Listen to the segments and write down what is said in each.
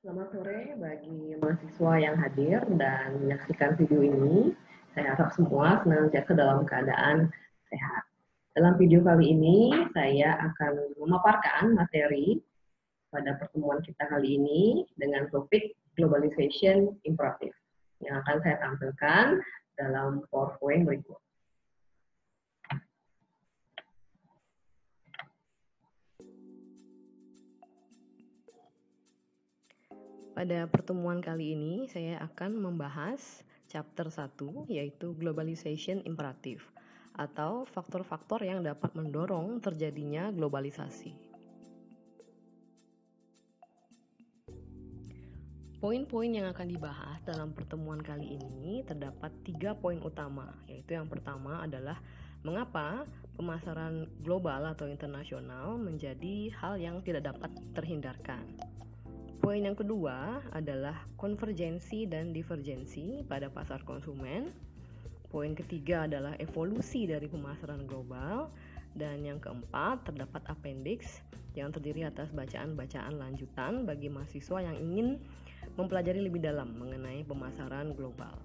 Selamat sore bagi mahasiswa yang hadir dan menyaksikan video ini. Saya harap semua senantiasa dalam keadaan sehat. Dalam video kali ini, saya akan memaparkan materi pada pertemuan kita kali ini dengan topik Globalization Imperative yang akan saya tampilkan dalam PowerPoint berikut. Pada pertemuan kali ini, saya akan membahas chapter 1, yaitu Globalization Imperative, atau faktor-faktor yang dapat mendorong terjadinya globalisasi. Poin-poin yang akan dibahas dalam pertemuan kali ini terdapat 3 poin utama, yaitu yang pertama adalah mengapa pemasaran global atau internasional menjadi hal yang tidak dapat terhindarkan. Poin yang kedua adalah konvergensi dan divergensi pada pasar konsumen. Poin ketiga adalah evolusi dari pemasaran global. Dan yang keempat, terdapat appendix yang terdiri atas bacaan-bacaan lanjutan bagi mahasiswa yang ingin mempelajari lebih dalam mengenai pemasaran global.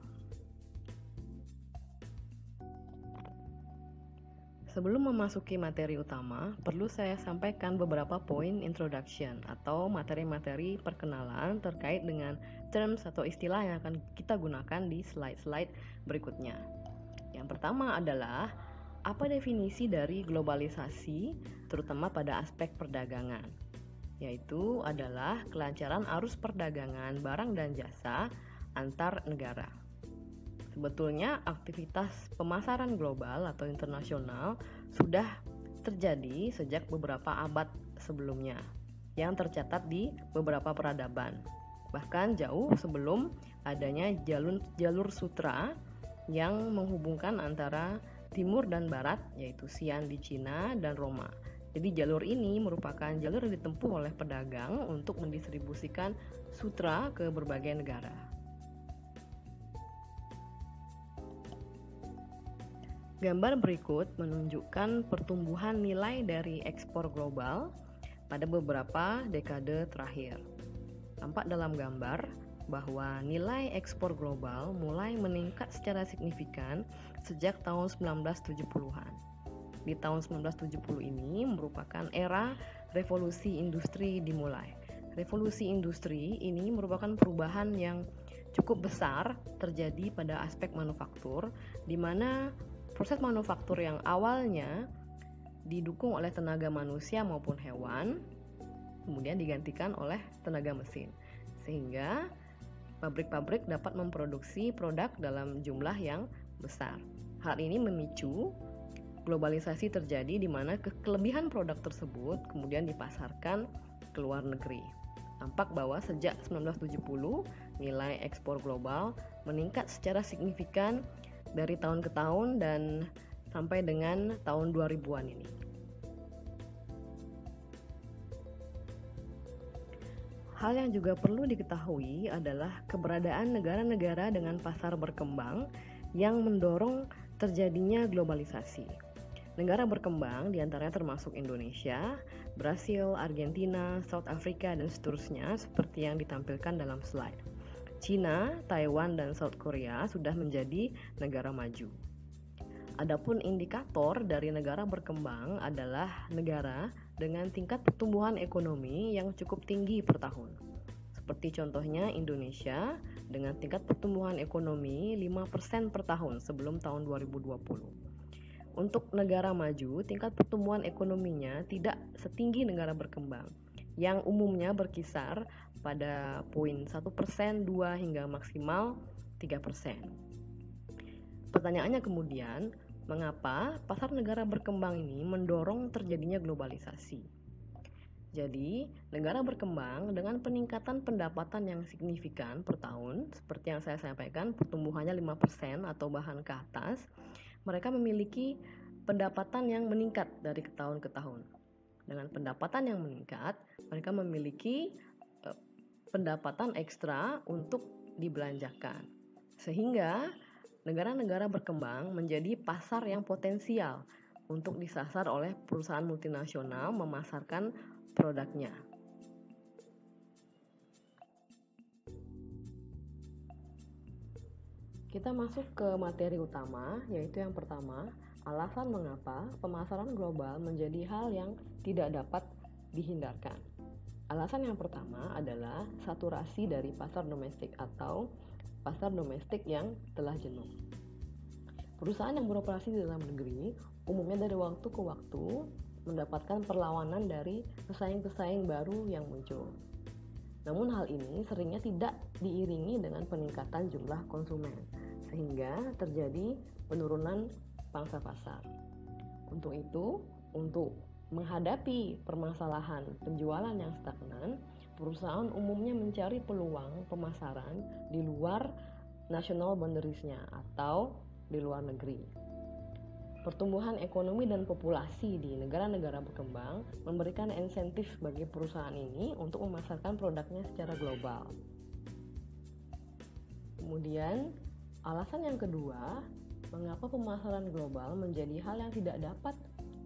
Sebelum memasuki materi utama, perlu saya sampaikan beberapa poin introduction atau materi-materi perkenalan terkait dengan terms atau istilah yang akan kita gunakan di slide-slide berikutnya. Yang pertama adalah apa definisi dari globalisasi, terutama pada aspek perdagangan, yaitu adalah kelancaran arus perdagangan barang dan jasa antar negara. Sebetulnya aktivitas pemasaran global atau internasional sudah terjadi sejak beberapa abad sebelumnya yang tercatat di beberapa peradaban. Bahkan jauh sebelum adanya jalur sutra yang menghubungkan antara timur dan barat, yaitu Xi'an di Cina dan Roma. Jadi jalur ini merupakan jalur yang ditempuh oleh pedagang untuk mendistribusikan sutra ke berbagai negara. Gambar berikut menunjukkan pertumbuhan nilai dari ekspor global pada beberapa dekade terakhir. Tampak dalam gambar bahwa nilai ekspor global mulai meningkat secara signifikan sejak tahun 1970-an. Di tahun 1970 ini merupakan era revolusi industri dimulai. Revolusi industri ini merupakan perubahan yang cukup besar terjadi pada aspek manufaktur, di mana proses manufaktur yang awalnya didukung oleh tenaga manusia maupun hewan, kemudian digantikan oleh tenaga mesin, sehingga pabrik-pabrik dapat memproduksi produk dalam jumlah yang besar. Hal ini memicu globalisasi terjadi di mana kelebihan produk tersebut kemudian dipasarkan ke luar negeri. Tampak bahwa sejak 1970 nilai ekspor global meningkat secara signifikan dari tahun ke tahun dan sampai dengan tahun 2000-an ini. Hal yang juga perlu diketahui adalah keberadaan negara-negara dengan pasar berkembang yang mendorong terjadinya globalisasi. Negara berkembang diantaranya termasuk Indonesia, Brasil, Argentina, South Africa, dan seterusnya seperti yang ditampilkan dalam slide. China, Taiwan, dan South Korea sudah menjadi negara maju. Adapun indikator dari negara berkembang adalah negara dengan tingkat pertumbuhan ekonomi yang cukup tinggi per tahun. Seperti contohnya Indonesia dengan tingkat pertumbuhan ekonomi 5% per tahun sebelum tahun 2020. Untuk negara maju, tingkat pertumbuhan ekonominya tidak setinggi negara berkembang, yang umumnya berkisar pada poin 1%, 2 hingga maksimal 3%. Pertanyaannya kemudian, mengapa pasar negara berkembang ini mendorong terjadinya globalisasi? Jadi, negara berkembang dengan peningkatan pendapatan yang signifikan per tahun, seperti yang saya sampaikan, pertumbuhannya 5% atau bahkan ke atas, mereka memiliki pendapatan yang meningkat dari tahun ke tahun. Dengan pendapatan yang meningkat, mereka memiliki pendapatan ekstra untuk dibelanjakan. Sehingga negara-negara berkembang menjadi pasar yang potensial untuk disasar oleh perusahaan multinasional memasarkan produknya. Kita masuk ke materi utama, yaitu yang pertama, alasan mengapa pemasaran global menjadi hal yang tidak dapat dihindarkan. Alasan yang pertama adalah saturasi dari pasar domestik atau pasar domestik yang telah jenuh. Perusahaan yang beroperasi di dalam negeri umumnya dari waktu ke waktu mendapatkan perlawanan dari pesaing-pesaing baru yang muncul. Namun hal ini seringnya tidak diiringi dengan peningkatan jumlah konsumen, sehingga terjadi penurunan pangsa pasar. Untuk itu, untuk menghadapi permasalahan penjualan yang stagnan, perusahaan umumnya mencari peluang pemasaran di luar national boundariesnya atau di luar negeri. Pertumbuhan ekonomi dan populasi di negara-negara berkembang memberikan insentif bagi perusahaan ini untuk memasarkan produknya secara global. Kemudian, alasan yang kedua, mengapa pemasaran global menjadi hal yang tidak dapat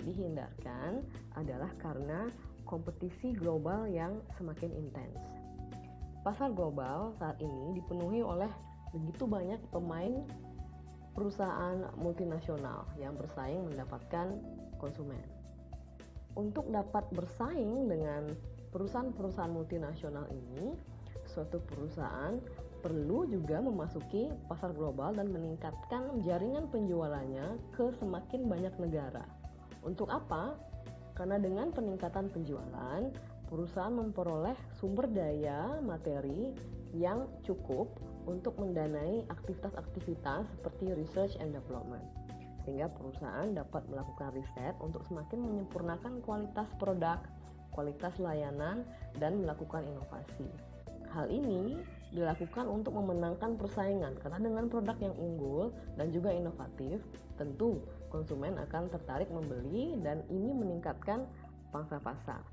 dihindarkan adalah karena kompetisi global yang semakin intens. Pasar global saat ini dipenuhi oleh begitu banyak pemain perusahaan multinasional yang bersaing mendapatkan konsumen. Untuk dapat bersaing dengan perusahaan-perusahaan multinasional ini, suatu perusahaan perlu juga memasuki pasar global dan meningkatkan jaringan penjualannya ke semakin banyak negara. Untuk apa? Karena dengan peningkatan penjualan, perusahaan memperoleh sumber daya materi yang cukup untuk mendanai aktivitas-aktivitas seperti research and development, sehingga perusahaan dapat melakukan riset untuk semakin menyempurnakan kualitas produk, kualitas layanan, dan melakukan inovasi. Hal ini dilakukan untuk memenangkan persaingan, karena dengan produk yang unggul dan juga inovatif, tentu konsumen akan tertarik membeli dan ini meningkatkan pangsa pasar.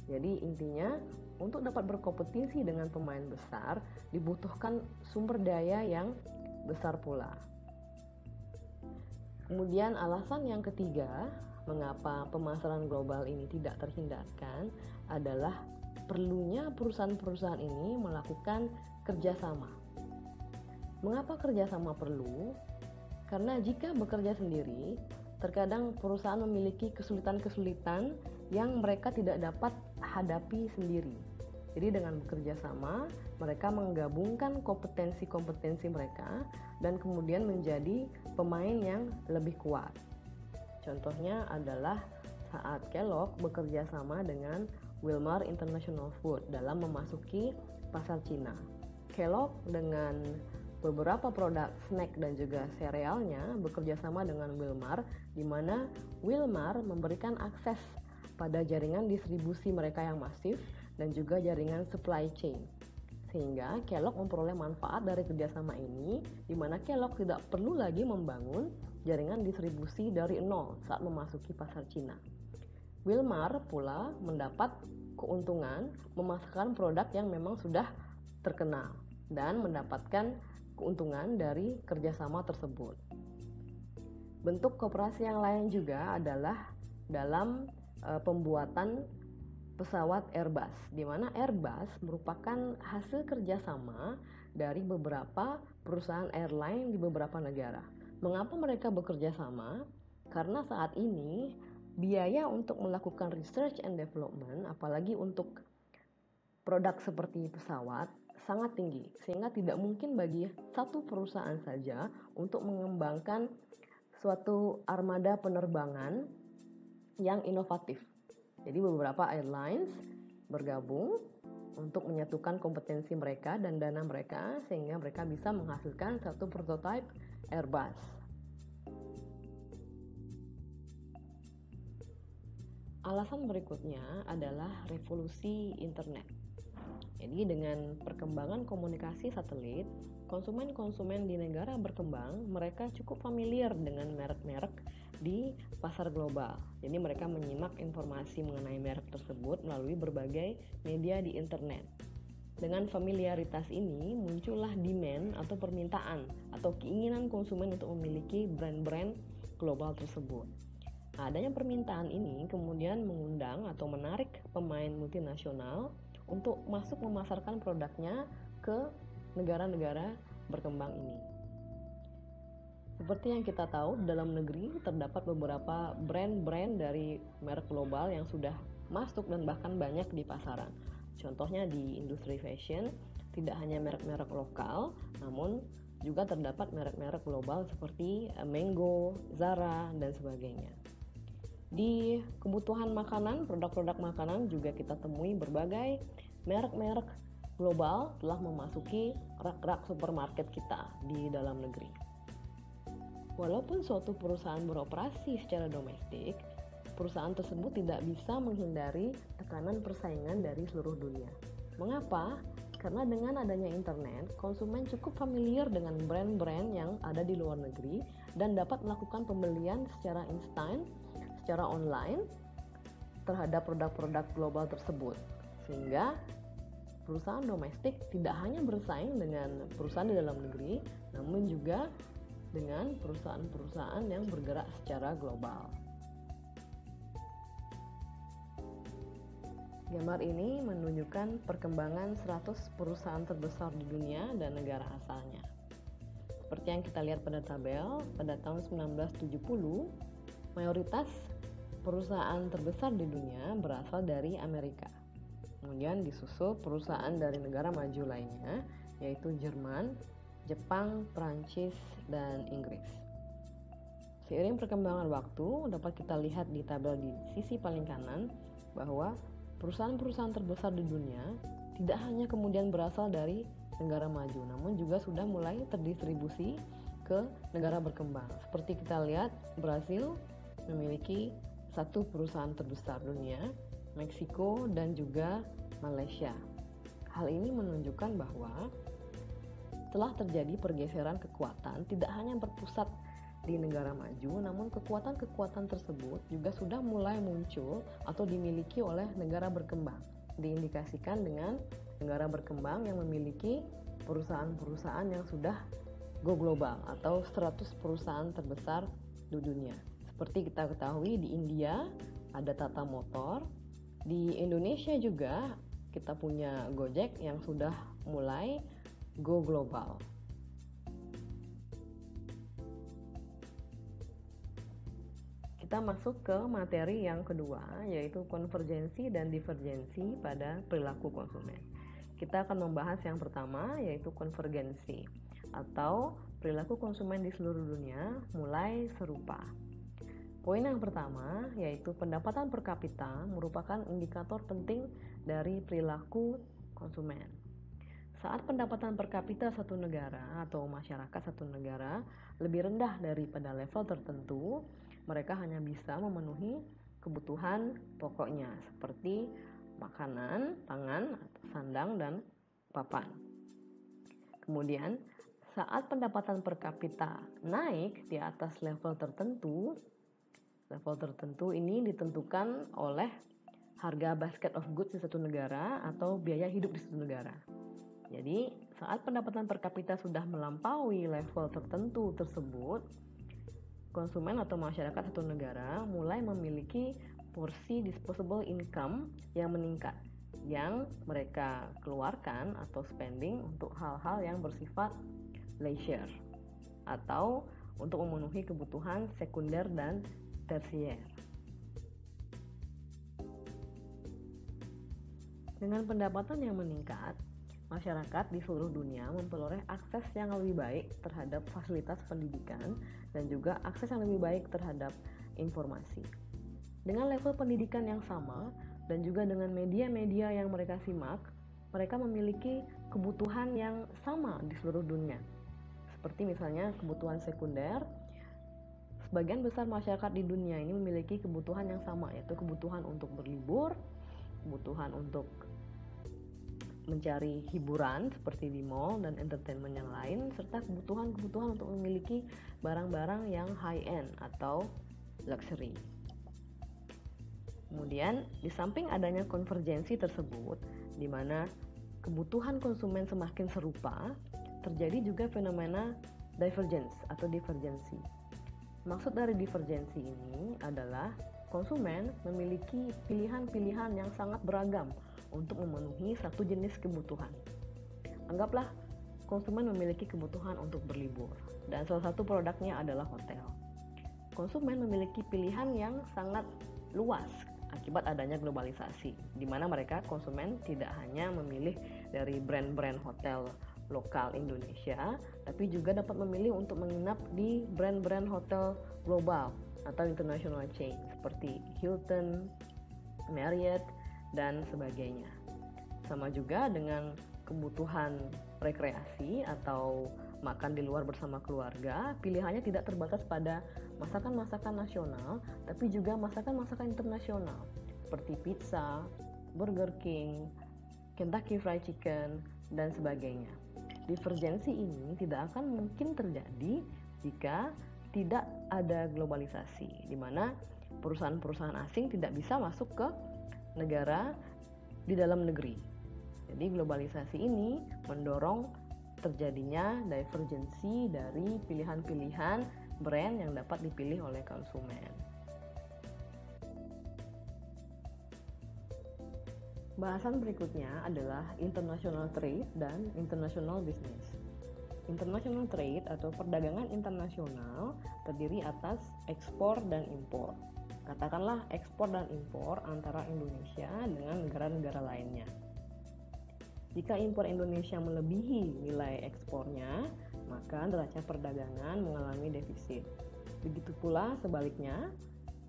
Jadi intinya, untuk dapat berkompetisi dengan pemain besar dibutuhkan sumber daya yang besar pula. Kemudian alasan yang ketiga, mengapa pemasaran global ini tidak terhindarkan adalah perlunya perusahaan-perusahaan ini melakukan kerjasama. Mengapa kerjasama perlu? Karena jika bekerja sendiri, terkadang perusahaan memiliki kesulitan-kesulitan yang mereka tidak dapat hadapi sendiri. Jadi dengan bekerja sama, mereka menggabungkan kompetensi-kompetensi mereka dan kemudian menjadi pemain yang lebih kuat. Contohnya adalah saat Kellogg bekerja sama dengan Wilmar International Food dalam memasuki pasar Cina. Kellogg dengan beberapa produk snack dan juga serealnya bekerja sama dengan Wilmar, di mana Wilmar memberikan akses pada jaringan distribusi mereka yang masif dan juga jaringan supply chain. Sehingga Kellogg memperoleh manfaat dari kerjasama ini, di mana Kellogg tidak perlu lagi membangun jaringan distribusi dari nol saat memasuki pasar Cina. Wilmar pula mendapat keuntungan memasarkan produk yang memang sudah terkenal dan mendapatkan keuntungan dari kerjasama tersebut. Bentuk koperasi yang lain juga adalah dalam pembuatan pesawat Airbus, di mana Airbus merupakan hasil kerjasama dari beberapa perusahaan airline di beberapa negara. Mengapa mereka bekerja sama? Karena saat ini biaya untuk melakukan research and development, apalagi untuk produk seperti pesawat, sangat tinggi, sehingga tidak mungkin bagi satu perusahaan saja untuk mengembangkan suatu armada penerbangan yang inovatif. Jadi beberapa airlines bergabung untuk menyatukan kompetensi mereka dan dana mereka sehingga mereka bisa menghasilkan satu prototipe Airbus. Alasan berikutnya adalah revolusi internet. Jadi dengan perkembangan komunikasi satelit, konsumen-konsumen di negara berkembang mereka cukup familiar dengan merek-merek di pasar global. Jadi mereka menyimak informasi mengenai merek tersebut melalui berbagai media di internet. Dengan familiaritas ini muncullah demand atau permintaan atau keinginan konsumen untuk memiliki brand-brand global tersebut. Adanya permintaan ini kemudian mengundang atau menarik pemain multinasional untuk masuk memasarkan produknya ke negara-negara berkembang ini. Seperti yang kita tahu, dalam negeri terdapat beberapa brand-brand dari merek global yang sudah masuk dan bahkan banyak di pasaran. Contohnya di industri fashion, tidak hanya merek-merek lokal, namun juga terdapat merek-merek global seperti Mango, Zara, dan sebagainya. Di kebutuhan makanan, produk-produk makanan juga kita temui berbagai merek-merek global telah memasuki rak-rak supermarket kita di dalam negeri. Walaupun suatu perusahaan beroperasi secara domestik, perusahaan tersebut tidak bisa menghindari tekanan persaingan dari seluruh dunia. Mengapa? Karena dengan adanya internet, konsumen cukup familiar dengan brand-brand yang ada di luar negeri dan dapat melakukan pembelian secara instan, secara online terhadap produk-produk global tersebut. Sehingga perusahaan domestik tidak hanya bersaing dengan perusahaan di dalam negeri, namun juga dengan perusahaan-perusahaan yang bergerak secara global. Gambar ini menunjukkan perkembangan 100 perusahaan terbesar di dunia dan negara asalnya. Seperti yang kita lihat pada tabel, pada tahun 1970, mayoritas perusahaan terbesar di dunia berasal dari Amerika. Kemudian disusul perusahaan dari negara maju lainnya, yaitu Jerman, Jepang, Prancis, dan Inggris. Seiring perkembangan waktu, dapat kita lihat di tabel di sisi paling kanan bahwa perusahaan-perusahaan terbesar di dunia tidak hanya kemudian berasal dari negara maju, namun juga sudah mulai terdistribusi ke negara berkembang. Seperti kita lihat, Brasil memiliki satu perusahaan terbesar dunia, Meksiko, dan juga Malaysia. Hal ini menunjukkan bahwa telah terjadi pergeseran kekuatan tidak hanya berpusat di negara maju, namun kekuatan-kekuatan tersebut juga sudah mulai muncul atau dimiliki oleh negara berkembang. Diindikasikan dengan negara berkembang yang memiliki perusahaan-perusahaan yang sudah go global atau 100 perusahaan terbesar di dunia. Seperti kita ketahui, di India ada Tata Motor, di Indonesia juga kita punya Gojek yang sudah mulai go global. Kita masuk ke materi yang kedua, yaitu konvergensi dan divergensi pada perilaku konsumen. Kita akan membahas yang pertama, yaitu konvergensi atau perilaku konsumen di seluruh dunia mulai serupa. Poin yang pertama, yaitu pendapatan per kapita merupakan indikator penting dari perilaku konsumen. Saat pendapatan per kapita satu negara atau masyarakat satu negara lebih rendah daripada level tertentu, mereka hanya bisa memenuhi kebutuhan pokoknya seperti makanan, pangan, sandang, dan papan. Kemudian, saat pendapatan per kapita naik di atas level tertentu ini ditentukan oleh harga basket of goods di satu negara atau biaya hidup di satu negara. Jadi, saat pendapatan per kapita sudah melampaui level tertentu tersebut, konsumen atau masyarakat satu negara mulai memiliki porsi disposable income yang meningkat, yang mereka keluarkan atau spending untuk hal-hal yang bersifat leisure atau untuk memenuhi kebutuhan sekunder dan tersier. Dengan pendapatan yang meningkat, masyarakat di seluruh dunia memperoleh akses yang lebih baik terhadap fasilitas pendidikan dan juga akses yang lebih baik terhadap informasi. Dengan level pendidikan yang sama dan juga dengan media-media yang mereka simak, mereka memiliki kebutuhan yang sama di seluruh dunia. Seperti misalnya kebutuhan sekunder, sebagian besar masyarakat di dunia ini memiliki kebutuhan yang sama, yaitu kebutuhan untuk berlibur, kebutuhan untuk mencari hiburan seperti di mall dan entertainment yang lain, serta kebutuhan-kebutuhan untuk memiliki barang-barang yang high-end atau luxury. Kemudian, di samping adanya konvergensi tersebut, di mana kebutuhan konsumen semakin serupa, terjadi juga fenomena divergence atau divergensi. Maksud dari divergensi ini adalah konsumen memiliki pilihan-pilihan yang sangat beragam untuk memenuhi satu jenis kebutuhan. Anggaplah konsumen memiliki kebutuhan untuk berlibur, dan salah satu produknya adalah hotel. Konsumen memiliki pilihan yang sangat luas akibat adanya globalisasi, di mana mereka konsumen tidak hanya memilih dari brand-brand hotel lokal Indonesia, tapi juga dapat memilih untuk menginap di brand-brand hotel global atau international chain seperti Hilton, Marriott, dan sebagainya. Sama juga dengan kebutuhan rekreasi atau makan di luar bersama keluarga, pilihannya tidak terbatas pada masakan-masakan nasional, tapi juga masakan-masakan internasional seperti pizza, Burger King, Kentucky Fried Chicken, dan sebagainya. Divergensi ini tidak akan mungkin terjadi jika tidak ada globalisasi, di mana perusahaan-perusahaan asing tidak bisa masuk ke negara di dalam negeri. Jadi globalisasi ini mendorong terjadinya divergensi dari pilihan-pilihan brand yang dapat dipilih oleh konsumen. Bahasan berikutnya adalah international trade dan international business. International trade atau perdagangan internasional terdiri atas ekspor dan impor. Katakanlah ekspor dan impor antara Indonesia dengan negara-negara lainnya. Jika impor Indonesia melebihi nilai ekspornya, maka neraca perdagangan mengalami defisit. Begitu pula sebaliknya,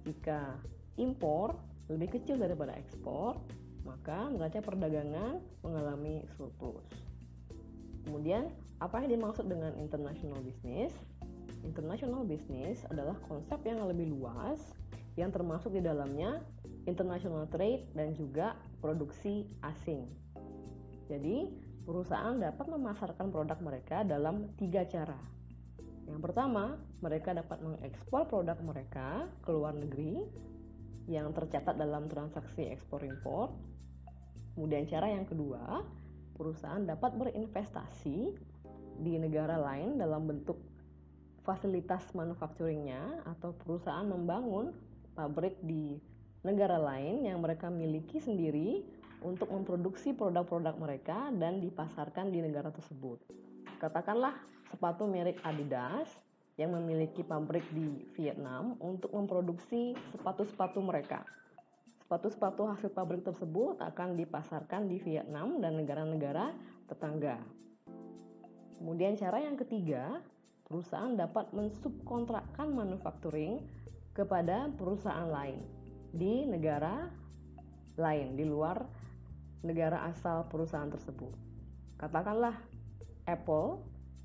jika impor lebih kecil daripada ekspor, maka neraca perdagangan mengalami surplus. Kemudian, apa yang dimaksud dengan international business? International business adalah konsep yang lebih luas yang termasuk di dalamnya international trade dan juga produksi asing. Jadi, perusahaan dapat memasarkan produk mereka dalam 3 cara. Yang pertama, mereka dapat mengekspor produk mereka ke luar negeri yang tercatat dalam transaksi ekspor-impor. Kemudian cara yang kedua, perusahaan dapat berinvestasi di negara lain dalam bentuk fasilitas manufacturingnya, atau perusahaan membangun pabrik di negara lain yang mereka miliki sendiri untuk memproduksi produk-produk mereka dan dipasarkan di negara tersebut. Katakanlah sepatu merek Adidas yang memiliki pabrik di Vietnam untuk memproduksi sepatu-sepatu mereka. Sepatu-sepatu hasil pabrik tersebut akan dipasarkan di Vietnam dan negara-negara tetangga. Kemudian cara yang ketiga, perusahaan dapat mensubkontrakkan manufacturing kepada perusahaan lain di negara lain, di luar negara asal perusahaan tersebut. Katakanlah Apple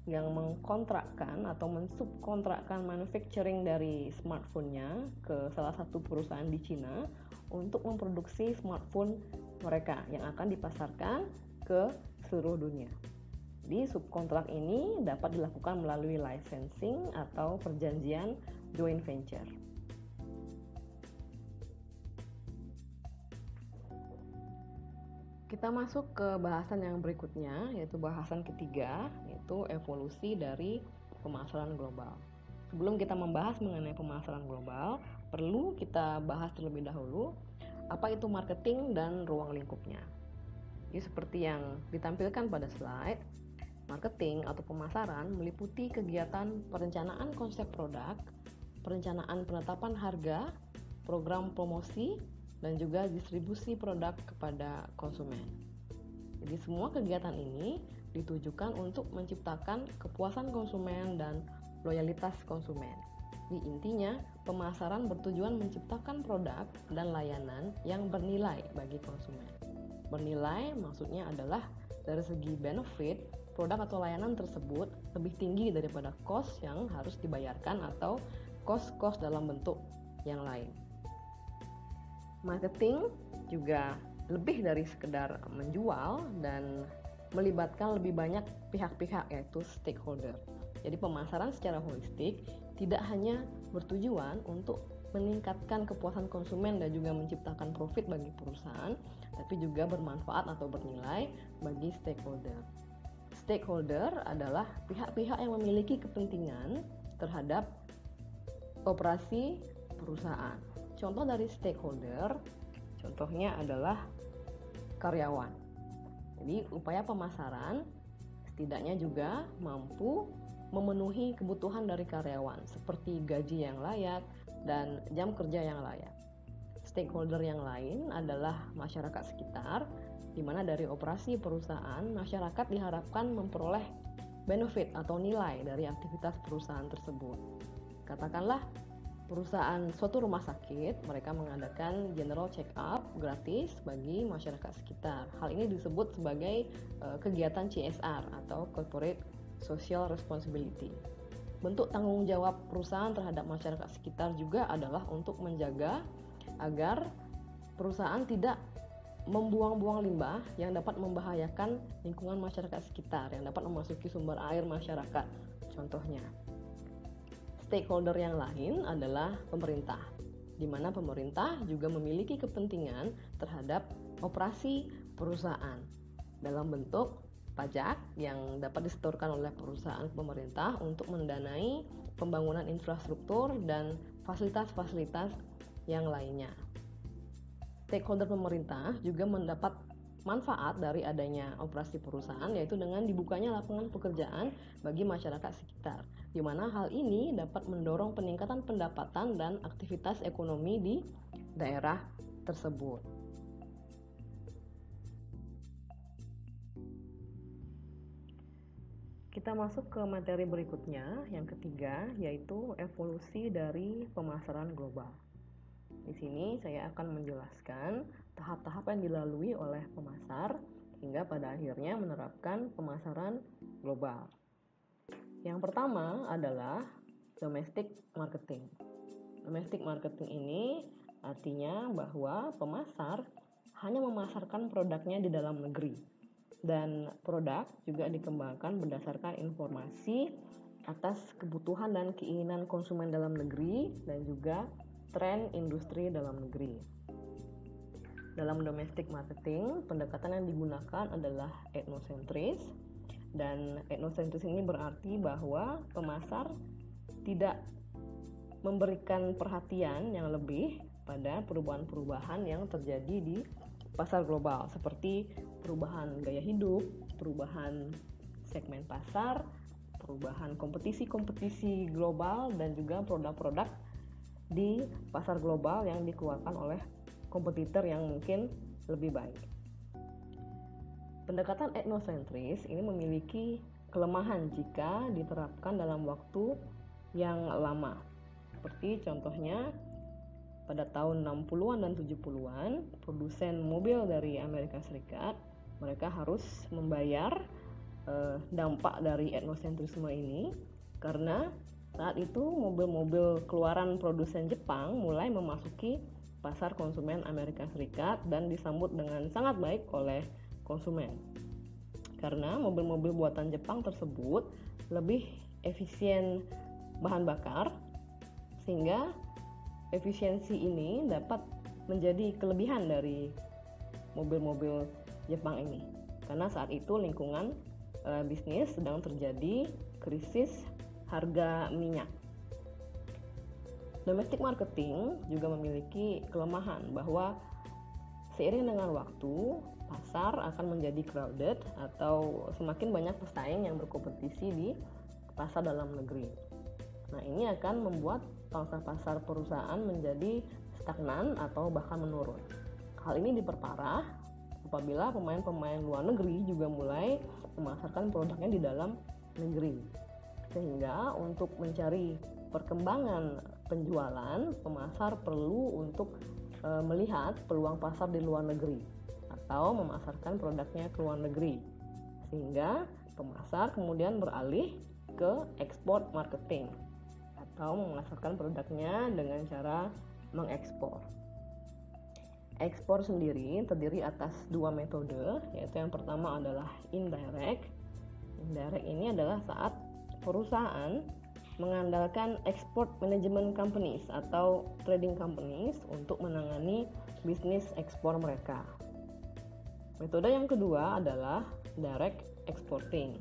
yang mengkontrakkan atau mensubkontrakkan manufacturing dari smartphone-nya ke salah satu perusahaan di Cina untuk memproduksi smartphone mereka yang akan dipasarkan ke seluruh dunia. Di subkontrak ini dapat dilakukan melalui licensing atau perjanjian joint venture. Kita masuk ke bahasan yang berikutnya, yaitu bahasan ketiga, yaitu evolusi dari pemasaran global. Sebelum kita membahas mengenai pemasaran global, perlu kita bahas terlebih dahulu apa itu marketing dan ruang lingkupnya. Jadi seperti yang ditampilkan pada slide, marketing atau pemasaran meliputi kegiatan perencanaan konsep produk, perencanaan penetapan harga, program promosi, dan juga distribusi produk kepada konsumen. Jadi semua kegiatan ini ditujukan untuk menciptakan kepuasan konsumen dan loyalitas konsumen. Di intinya, pemasaran bertujuan menciptakan produk dan layanan yang bernilai bagi konsumen. Bernilai maksudnya adalah dari segi benefit, produk atau layanan tersebut lebih tinggi daripada cost yang harus dibayarkan atau cost dalam bentuk yang lain. Marketing juga lebih dari sekedar menjual dan melibatkan lebih banyak pihak-pihak, yaitu stakeholder. Jadi pemasaran secara holistik tidak hanya bertujuan untuk meningkatkan kepuasan konsumen dan juga menciptakan profit bagi perusahaan, tapi juga bermanfaat atau bernilai bagi stakeholder. Stakeholder adalah pihak-pihak yang memiliki kepentingan terhadap operasi perusahaan. Contoh dari stakeholder, contohnya adalah karyawan. Jadi upaya pemasaran Setidaknya juga mampu memenuhi kebutuhan dari karyawan seperti gaji yang layak dan jam kerja yang layak. Stakeholder yang lain adalah masyarakat sekitar, di mana dari operasi perusahaan, masyarakat diharapkan memperoleh benefit atau nilai dari aktivitas perusahaan tersebut. Katakanlah perusahaan suatu rumah sakit, mereka mengadakan general check-up gratis bagi masyarakat sekitar. Hal ini disebut sebagai kegiatan CSR atau Corporate Social Responsibility. Bentuk tanggung jawab perusahaan terhadap masyarakat sekitar juga adalah untuk menjaga agar perusahaan tidak membuang-buang limbah yang dapat membahayakan lingkungan masyarakat sekitar, yang dapat memasuki sumber air masyarakat. Contohnya, stakeholder yang lain adalah pemerintah, di mana pemerintah juga memiliki kepentingan terhadap operasi perusahaan dalam bentuk pajak yang dapat disetorkan oleh perusahaan pemerintah untuk mendanai pembangunan infrastruktur dan fasilitas-fasilitas yang lainnya. Stakeholder pemerintah juga mendapat manfaat dari adanya operasi perusahaan, yaitu dengan dibukanya lapangan pekerjaan bagi masyarakat sekitar, di mana hal ini dapat mendorong peningkatan pendapatan dan aktivitas ekonomi di daerah tersebut. Kita masuk ke materi berikutnya, yang ketiga, yaitu evolusi dari pemasaran global. Di sini saya akan menjelaskan tahap-tahap yang dilalui oleh pemasar hingga pada akhirnya menerapkan pemasaran global. Yang pertama adalah domestic marketing. Domestic marketing ini artinya bahwa pemasar hanya memasarkan produknya di dalam negeri, dan produk juga dikembangkan berdasarkan informasi atas kebutuhan dan keinginan konsumen dalam negeri dan juga tren industri dalam negeri. Dalam domestic marketing, pendekatan yang digunakan adalah etnosentris, dan etnosentris ini berarti bahwa pemasar tidak memberikan perhatian yang lebih pada perubahan-perubahan yang terjadi di pasar global, seperti perubahan gaya hidup, perubahan segmen pasar, perubahan kompetisi-kompetisi global, dan juga produk-produk di pasar global yang dikeluarkan oleh kompetitor yang mungkin lebih baik. Pendekatan etnosentris ini memiliki kelemahan jika diterapkan dalam waktu yang lama. Seperti contohnya pada tahun 60-an dan 70-an, produsen mobil dari Amerika Serikat, mereka harus membayar dampak dari etnosentrisme ini karena saat itu mobil-mobil keluaran produsen Jepang mulai memasuki pasar konsumen Amerika Serikat dan disambut dengan sangat baik oleh konsumen. Karena mobil-mobil buatan Jepang tersebut lebih efisien bahan bakar, sehingga efisiensi ini dapat menjadi kelebihan dari mobil-mobil Jepang ini. Karena saat itu lingkungan bisnis sedang terjadi krisis harga minyak. Domestic marketing juga memiliki kelemahan bahwa seiring dengan waktu, pasar akan menjadi crowded atau semakin banyak pesaing yang berkompetisi di pasar dalam negeri. Nah, ini akan membuat pangsa pasar perusahaan menjadi stagnan atau bahkan menurun. Hal ini diperparah apabila pemain-pemain luar negeri juga mulai memasarkan produknya di dalam negeri. Sehingga untuk mencari perkembangan penjualan, pemasar perlu untuk melihat peluang pasar di luar negeri atau memasarkan produknya ke luar negeri. Sehingga pemasar kemudian beralih ke export marketing atau memasarkan produknya dengan cara mengekspor. Ekspor sendiri terdiri atas dua metode, yaitu yang pertama adalah indirect. Indirect ini adalah saat perusahaan mengandalkan export management companies atau trading companies untuk menangani bisnis ekspor mereka. Metode yang kedua adalah direct exporting,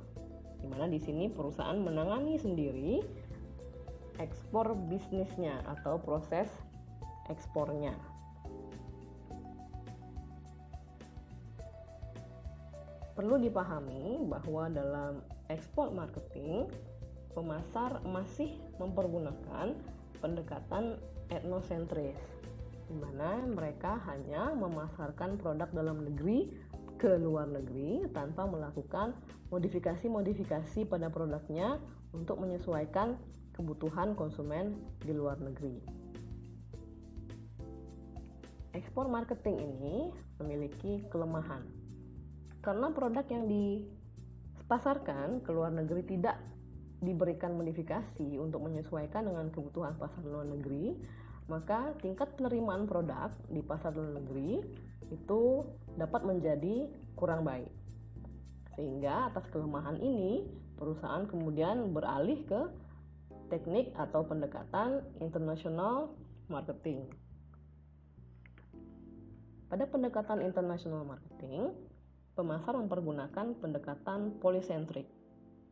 di mana di sini perusahaan menangani sendiri ekspor bisnisnya atau proses ekspornya. Perlu dipahami bahwa dalam export marketing, pemasar masih mempergunakan pendekatan etnosentris, di mana mereka hanya memasarkan produk dalam negeri ke luar negeri tanpa melakukan modifikasi-modifikasi pada produknya untuk menyesuaikan kebutuhan konsumen di luar negeri. Ekspor marketing ini memiliki kelemahan karena produk yang dipasarkan ke luar negeri tidak diberikan modifikasi untuk menyesuaikan dengan kebutuhan pasar luar negeri, maka tingkat penerimaan produk di pasar luar negeri itu dapat menjadi kurang baik. Sehingga atas kelemahan ini, perusahaan kemudian beralih ke teknik atau pendekatan international marketing. Pada pendekatan international marketing, pemasar mempergunakan pendekatan polysentrik,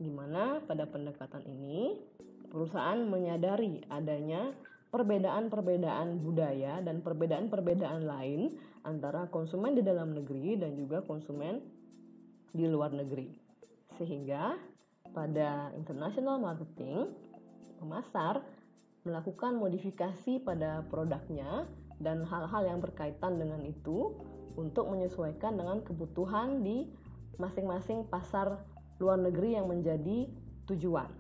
di mana pada pendekatan ini perusahaan menyadari adanya perbedaan-perbedaan budaya dan perbedaan-perbedaan lain antara konsumen di dalam negeri dan juga konsumen di luar negeri. Sehingga pada international marketing, pemasar melakukan modifikasi pada produknya dan hal-hal yang berkaitan dengan itu untuk menyesuaikan dengan kebutuhan di masing-masing pasar luar negeri yang menjadi tujuan.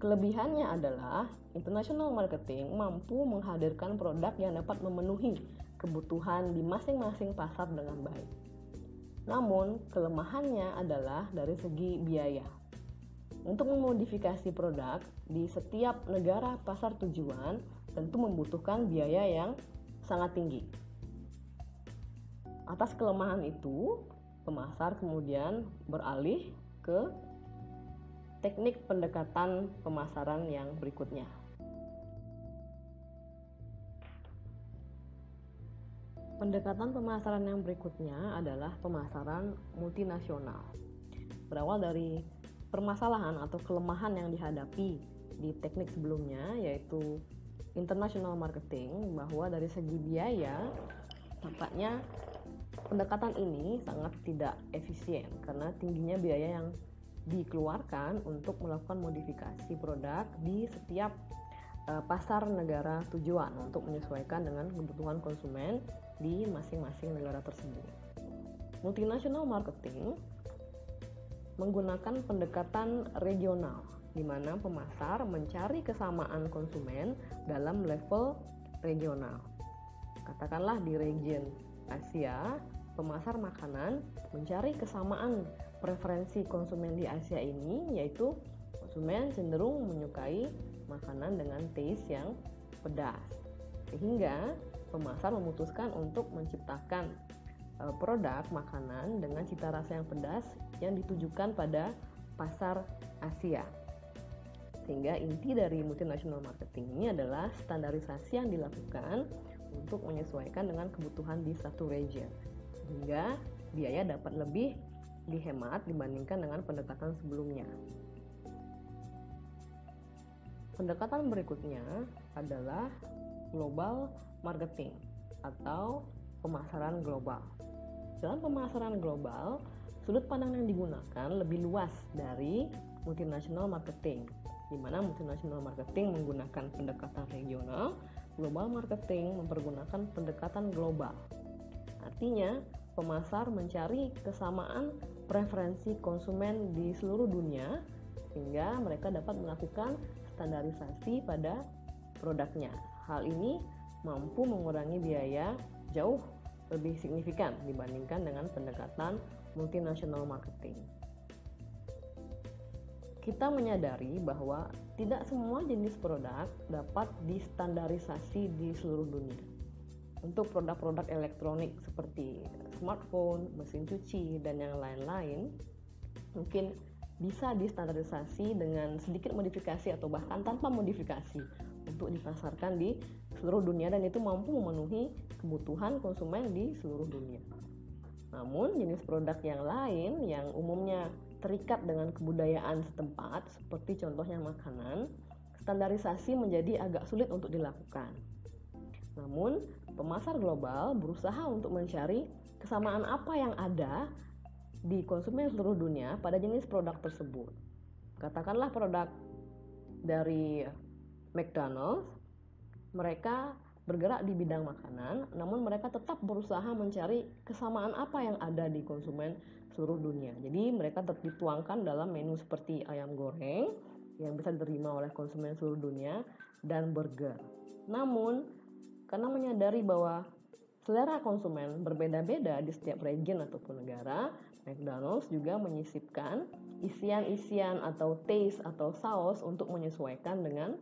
Kelebihannya adalah international marketing mampu menghadirkan produk yang dapat memenuhi kebutuhan di masing-masing pasar dengan baik. Namun, kelemahannya adalah dari segi biaya. Untuk memodifikasi produk di setiap negara pasar tujuan tentu membutuhkan biaya yang sangat tinggi. Atas kelemahan itu, pemasar kemudian beralih ke teknik pendekatan pemasaran yang berikutnya. Pendekatan pemasaran yang berikutnya adalah pemasaran multinasional. Berawal dari permasalahan atau kelemahan yang dihadapi di teknik sebelumnya, yaitu international marketing, bahwa dari segi biaya tampaknya pendekatan ini sangat tidak efisien karena tingginya biaya yang dikeluarkan untuk melakukan modifikasi produk di setiap pasar negara tujuan untuk menyesuaikan dengan kebutuhan konsumen di masing-masing negara tersebut. Multinational marketing menggunakan pendekatan regional, di mana pemasar mencari kesamaan konsumen dalam level regional. Katakanlah di region Asia, pemasar makanan mencari kesamaan preferensi konsumen di Asia ini, yaitu konsumen cenderung menyukai makanan dengan taste yang pedas. Sehingga pemasar memutuskan untuk menciptakan produk makanan dengan cita rasa yang pedas yang ditujukan pada pasar Asia. Sehingga inti dari multinational marketing ini adalah standarisasi yang dilakukan untuk menyesuaikan dengan kebutuhan di satu region, sehingga biaya dapat lebih dihemat dibandingkan dengan pendekatan sebelumnya. Pendekatan berikutnya adalah global marketing atau pemasaran global. Dalam pemasaran global, sudut pandang yang digunakan lebih luas dari multinational marketing, di mana multinational marketing menggunakan pendekatan regional, global marketing mempergunakan pendekatan global. Artinya, pemasar mencari kesamaan preferensi konsumen di seluruh dunia sehingga mereka dapat melakukan standarisasi pada produknya. Hal ini mampu mengurangi biaya jauh lebih signifikan dibandingkan dengan pendekatan multinational marketing. Kita menyadari bahwa tidak semua jenis produk dapat distandarisasi di seluruh dunia. Untuk produk-produk elektronik seperti smartphone, mesin cuci, dan yang lain-lain, mungkin bisa distandarisasi dengan sedikit modifikasi atau bahkan tanpa modifikasi untuk dipasarkan di seluruh dunia, dan itu mampu memenuhi kebutuhan konsumen di seluruh dunia. Namun jenis produk yang lain yang umumnya terikat dengan kebudayaan setempat, seperti contohnya makanan, standarisasi menjadi agak sulit untuk dilakukan. Namun Pemasar global berusaha untuk mencari kesamaan apa yang ada di konsumen seluruh dunia pada jenis produk tersebut. Katakanlah produk dari McDonald's, mereka bergerak di bidang makanan, namun mereka tetap berusaha mencari kesamaan apa yang ada di konsumen seluruh dunia. Jadi mereka dituangkan dalam menu seperti ayam goreng yang bisa diterima oleh konsumen seluruh dunia dan burger. Namun karena menyadari bahwa selera konsumen berbeda-beda di setiap region ataupun negara, McDonald's juga menyisipkan isian-isian atau taste atau saus untuk menyesuaikan dengan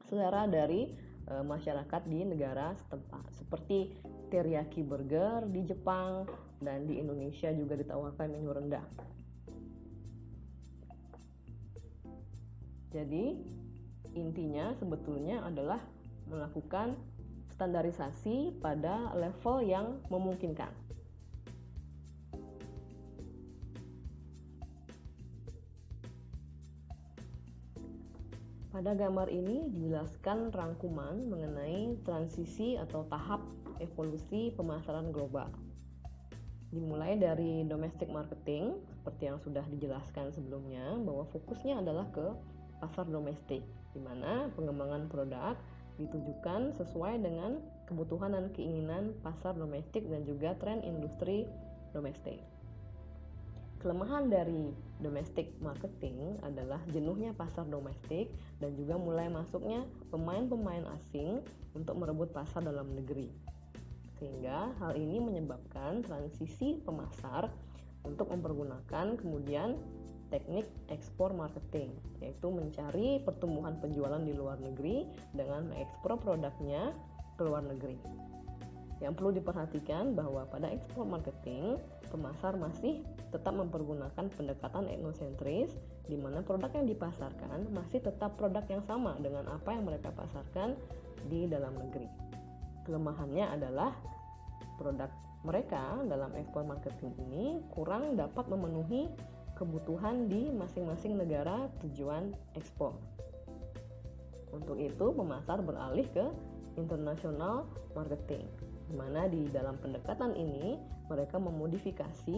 selera dari masyarakat di negara setempat. Seperti teriyaki burger di Jepang dan di Indonesia juga ditawarkan menu rendang. Jadi intinya sebetulnya adalah melakukan standarisasi pada level yang memungkinkan. Pada gambar ini dijelaskan rangkuman mengenai transisi atau tahap evolusi pemasaran global. Dimulai dari domestic marketing, seperti yang sudah dijelaskan sebelumnya, bahwa fokusnya adalah ke pasar domestik, di mana pengembangan produk ditujukan sesuai dengan kebutuhan dan keinginan pasar domestik dan juga tren industri domestik. Kelemahan dari domestic marketing adalah jenuhnya pasar domestik dan juga mulai masuknya pemain-pemain asing untuk merebut pasar dalam negeri. Sehingga hal ini menyebabkan transisi pemasar untuk mempergunakan kemudian teknik ekspor marketing, yaitu mencari pertumbuhan penjualan di luar negeri dengan mengekspor produknya ke luar negeri. Yang perlu diperhatikan bahwa pada ekspor marketing, pemasar masih tetap mempergunakan pendekatan etnosentris, di mana produk yang dipasarkan masih tetap produk yang sama dengan apa yang mereka pasarkan di dalam negeri. Kelemahannya adalah produk mereka dalam ekspor marketing ini kurang dapat memenuhi kebutuhan di masing-masing negara tujuan ekspor. Untuk itu, pemasar beralih ke international marketing, di mana di dalam pendekatan ini mereka memodifikasi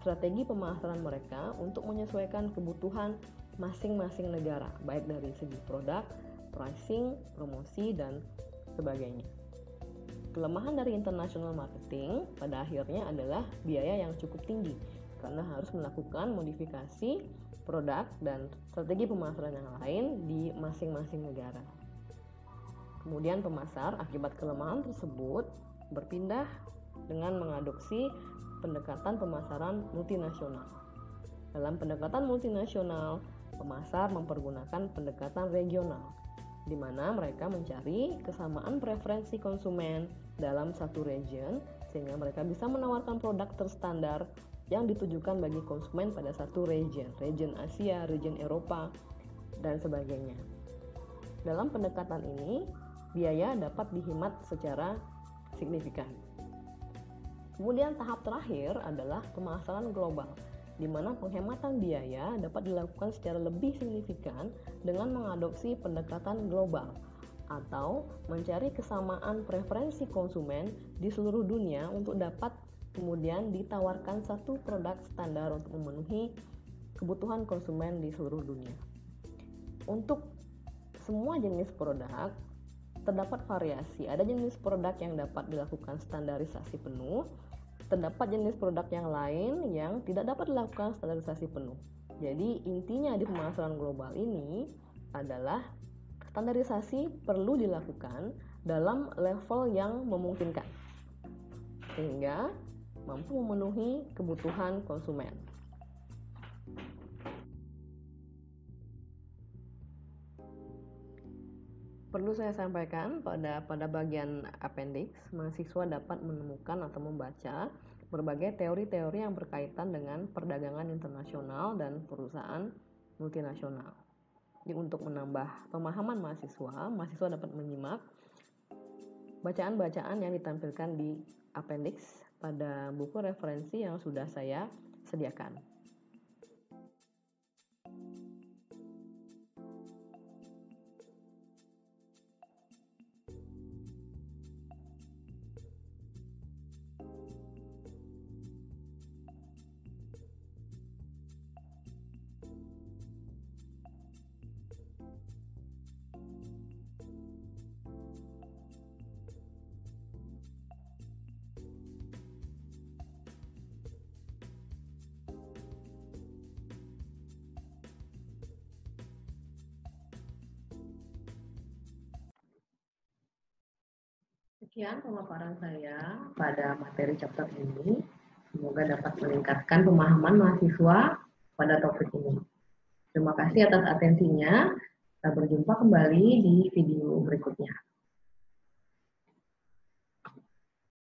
strategi pemasaran mereka untuk menyesuaikan kebutuhan masing-masing negara, baik dari segi produk, pricing, promosi, dan sebagainya. Kelemahan dari international marketing pada akhirnya adalah biaya yang cukup tinggi, karena harus melakukan modifikasi produk dan strategi pemasaran yang lain di masing-masing negara. Kemudian pemasar akibat kelemahan tersebut berpindah dengan mengadopsi pendekatan pemasaran multinasional. Dalam pendekatan multinasional, pemasar mempergunakan pendekatan regional, di mana mereka mencari kesamaan preferensi konsumen dalam satu region sehingga mereka bisa menawarkan produk terstandar yang ditujukan bagi konsumen pada satu region Asia, region Eropa, dan sebagainya. Dalam pendekatan ini, biaya dapat dihemat secara signifikan. Kemudian tahap terakhir adalah pemasaran global, di mana penghematan biaya dapat dilakukan secara lebih signifikan dengan mengadopsi pendekatan global atau mencari kesamaan preferensi konsumen di seluruh dunia untuk dapat kemudian ditawarkan satu produk standar untuk memenuhi kebutuhan konsumen di seluruh dunia. Untuk semua jenis produk terdapat variasi. Ada jenis produk yang dapat dilakukan standarisasi penuh, terdapat jenis produk yang lain yang tidak dapat dilakukan standarisasi penuh. Jadi intinya di pemasaran global ini adalah standarisasi perlu dilakukan dalam level yang memungkinkan, sehingga mampu memenuhi kebutuhan konsumen. Perlu saya sampaikan pada bagian appendix, mahasiswa dapat menemukan atau membaca berbagai teori-teori yang berkaitan dengan perdagangan internasional dan perusahaan multinasional. Jadi untuk menambah pemahaman mahasiswa dapat menyimak bacaan-bacaan yang ditampilkan di appendix pada buku referensi yang sudah saya sediakan. Sekian pemaparan saya pada materi chapter ini. Semoga dapat meningkatkan pemahaman mahasiswa pada topik ini. Terima kasih atas atensinya. Kita berjumpa kembali di video berikutnya.